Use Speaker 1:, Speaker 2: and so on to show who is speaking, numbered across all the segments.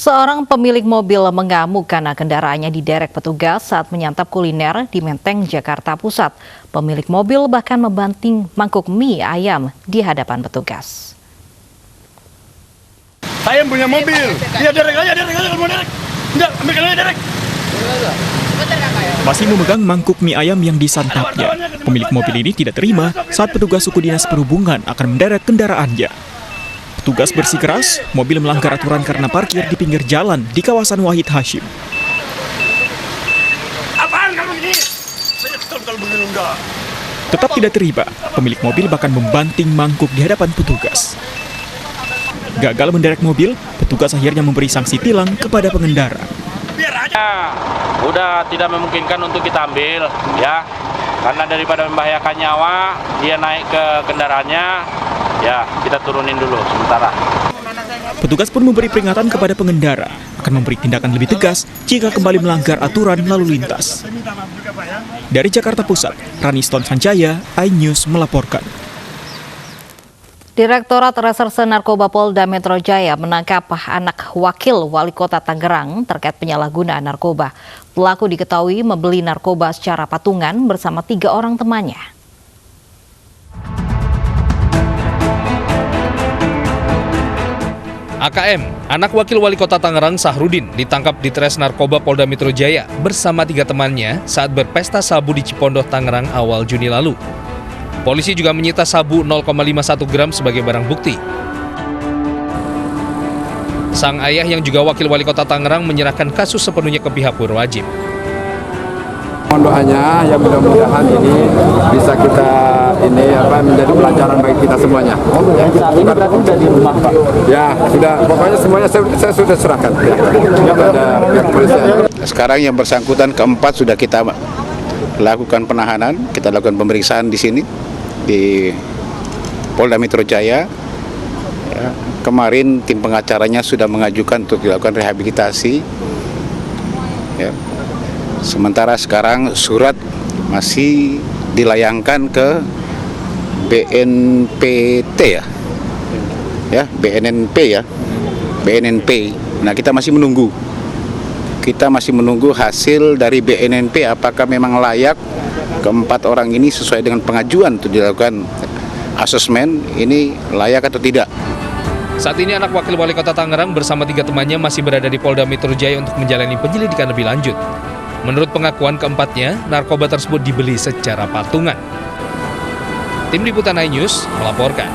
Speaker 1: Seorang pemilik mobil mengamuk karena kendaraannya diderek petugas saat menyantap kuliner di Menteng, Jakarta Pusat. Pemilik mobil bahkan membanting mangkuk mie ayam di hadapan petugas.
Speaker 2: Saya punya mobil, dia derek aja, mau derek. Enggak, ambilkan aja derek.
Speaker 3: Masih memegang mangkuk mie ayam yang disantapnya, pemilik mobil ini tidak terima saat petugas suku dinas perhubungan akan menderek kendaraannya. Petugas bersikeras, mobil melanggar aturan karena parkir di pinggir jalan di kawasan Wahid Hashim.
Speaker 2: Apaan kamu ini? Betul begini enggak.
Speaker 3: Tetap tidak terima, pemilik mobil bahkan membanting mangkuk di hadapan petugas. Gagal menderek mobil, petugas akhirnya memberi sanksi tilang kepada pengendara.
Speaker 4: Udah tidak memungkinkan untuk kita ambil, ya, karena daripada membahayakan nyawa, dia naik ke kendaraannya, ya kita turunin dulu sementara.
Speaker 3: Petugas pun memberi peringatan kepada pengendara, akan memberi tindakan lebih tegas jika kembali melanggar aturan lalu lintas. Dari Jakarta Pusat, Raniston Sanjaya, iNews melaporkan.
Speaker 1: Direktorat Reserse Narkoba Polda Metro Jaya menangkap anak wakil wali kota Tangerang terkait penyalahgunaan narkoba. Pelaku diketahui membeli narkoba secara patungan bersama 3 orang temannya.
Speaker 5: AKM, anak wakil wali kota Tangerang Sahrudin, ditangkap di Tres Narkoba Polda Metro Jaya bersama 3 temannya saat berpesta sabu di Cipondoh, Tangerang awal Juni lalu. Polisi juga menyita sabu 0,51 gram sebagai barang bukti. Sang ayah yang juga wakil wali kota Tangerang menyerahkan kasus sepenuhnya ke pihak berwajib.
Speaker 6: Mohon doanya ya mudah-mudahan ini bisa kita menjadi pelajaran bagi kita semuanya.
Speaker 7: Saat ini berarti sudah di rumah, Pak?
Speaker 6: Ya, sudah, pokoknya semuanya saya sudah serahkan kepada pihak kepolisian.
Speaker 8: Sekarang yang bersangkutan keempat sudah kita lakukan penahanan, kita lakukan pemeriksaan di sini di Polda Metro Jaya. Ya, kemarin tim pengacaranya sudah mengajukan untuk dilakukan rehabilitasi. Ya. Sementara sekarang surat masih dilayangkan ke BNPT BNNP. Nah, kita masih menunggu. Kita masih menunggu hasil dari BNNP apakah memang layak keempat orang ini sesuai dengan pengajuan untuk dilakukan asesmen ini layak atau tidak.
Speaker 5: Saat ini anak wakil wali kota Tangerang bersama 3 temannya masih berada di Polda Metro Jaya untuk menjalani penyelidikan lebih lanjut. Menurut pengakuan keempatnya, narkoba tersebut dibeli secara patungan. Tim Liputan iNews melaporkan.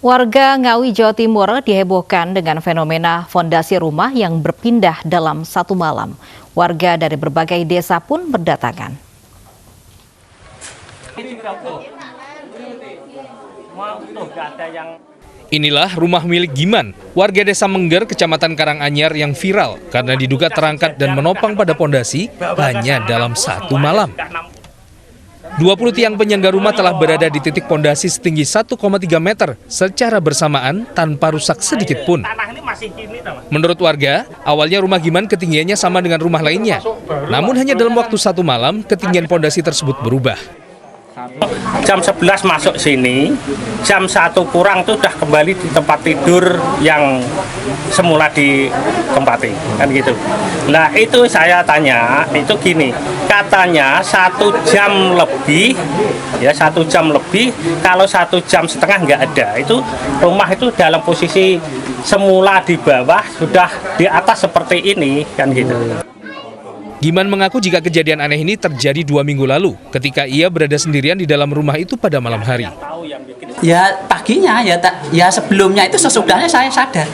Speaker 1: Warga Ngawi, Jawa Timur dihebohkan dengan fenomena fondasi rumah yang berpindah dalam satu malam. Warga dari berbagai desa pun berdatangan.
Speaker 5: Inilah rumah milik Giman, warga desa Mengger, Kecamatan Karanganyar yang viral karena diduga terangkat dan menopang pada pondasi hanya dalam satu malam. 20 tiang penyangga rumah telah berada di titik pondasi setinggi 1,3 meter secara bersamaan tanpa rusak sedikit pun. Menurut warga, awalnya rumah Giman ketinggiannya sama dengan rumah lainnya. Namun hanya dalam waktu 1 malam, ketinggian pondasi tersebut berubah.
Speaker 7: Jam 11 masuk sini, jam 1 kurang itu udah kembali di tempat tidur yang semula ditempati, kan gitu. Nah itu saya tanya, itu gini, katanya 1 jam lebih, ya 1 jam lebih, kalau 1 jam setengah nggak ada, itu rumah itu dalam posisi semula di bawah, sudah di atas seperti ini, kan gitu.
Speaker 5: Giman mengaku jika kejadian aneh ini terjadi 2 minggu lalu ketika ia berada sendirian di dalam rumah itu pada malam hari.
Speaker 9: Ya paginya ya sebelumnya itu sesudahnya saya sadar.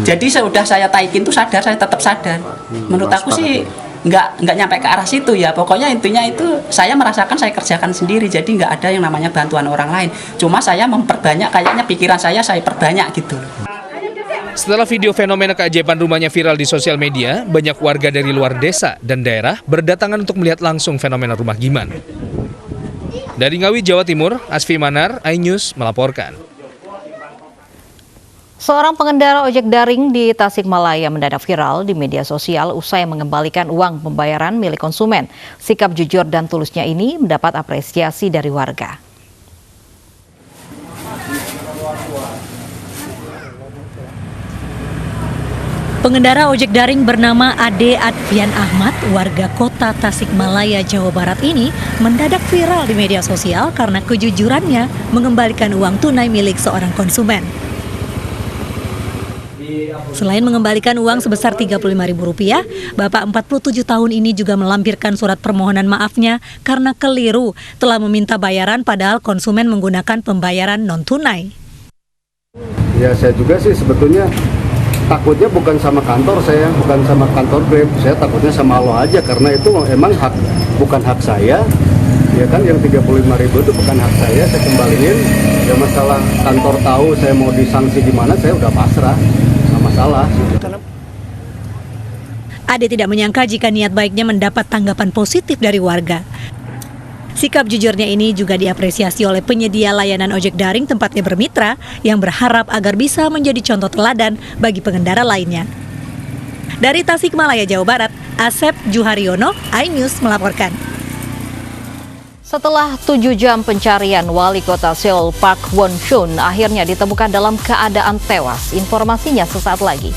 Speaker 9: Jadi sudah saya taikin tuh sadar, saya tetap sadar. Menurut aku sih nggak nyampe ke arah situ ya. Pokoknya intinya itu saya merasakan saya kerjakan sendiri. Jadi nggak ada yang namanya bantuan orang lain. Cuma saya memperbanyak, kayaknya pikiran saya perbanyak gitu.
Speaker 5: Setelah video fenomena keajaiban rumahnya viral di sosial media, banyak warga dari luar desa dan daerah berdatangan untuk melihat langsung fenomena rumah Giman. Dari Ngawi, Jawa Timur, Asfi Manar, iNews melaporkan.
Speaker 1: Seorang pengendara ojek daring di Tasikmalaya mendadak viral di media sosial usai mengembalikan uang pembayaran milik konsumen. Sikap jujur dan tulusnya ini mendapat apresiasi dari warga.
Speaker 10: Pengendara ojek daring bernama Ade Advian Ahmad, warga kota Tasikmalaya, Jawa Barat ini mendadak viral di media sosial karena kejujurannya mengembalikan uang tunai milik seorang konsumen. Selain mengembalikan uang sebesar Rp35.000, Bapak 47 tahun ini juga melampirkan surat permohonan maafnya karena keliru telah meminta bayaran padahal konsumen menggunakan pembayaran non-tunai.
Speaker 11: Ya saya juga sih sebetulnya takutnya bukan sama kantor saya, bukan sama kantor Grab, saya takutnya sama lo aja karena itu emang bukan hak saya, ya kan yang 35.000 itu bukan hak saya kembaliin. Ya masalah kantor tahu saya mau disanksi gimana, saya udah pasrah, nggak masalah.
Speaker 10: Ade tidak menyangka jika niat baiknya mendapat tanggapan positif dari warga. Sikap jujurnya ini juga diapresiasi oleh penyedia layanan ojek daring tempatnya bermitra yang berharap agar bisa menjadi contoh teladan bagi pengendara lainnya. Dari Tasikmalaya, Jawa Barat, Asep Juharyono, iNews melaporkan.
Speaker 1: Setelah 7 jam pencarian, Wali Kota Seoul Park Won-chun akhirnya ditemukan dalam keadaan tewas. Informasinya sesaat lagi.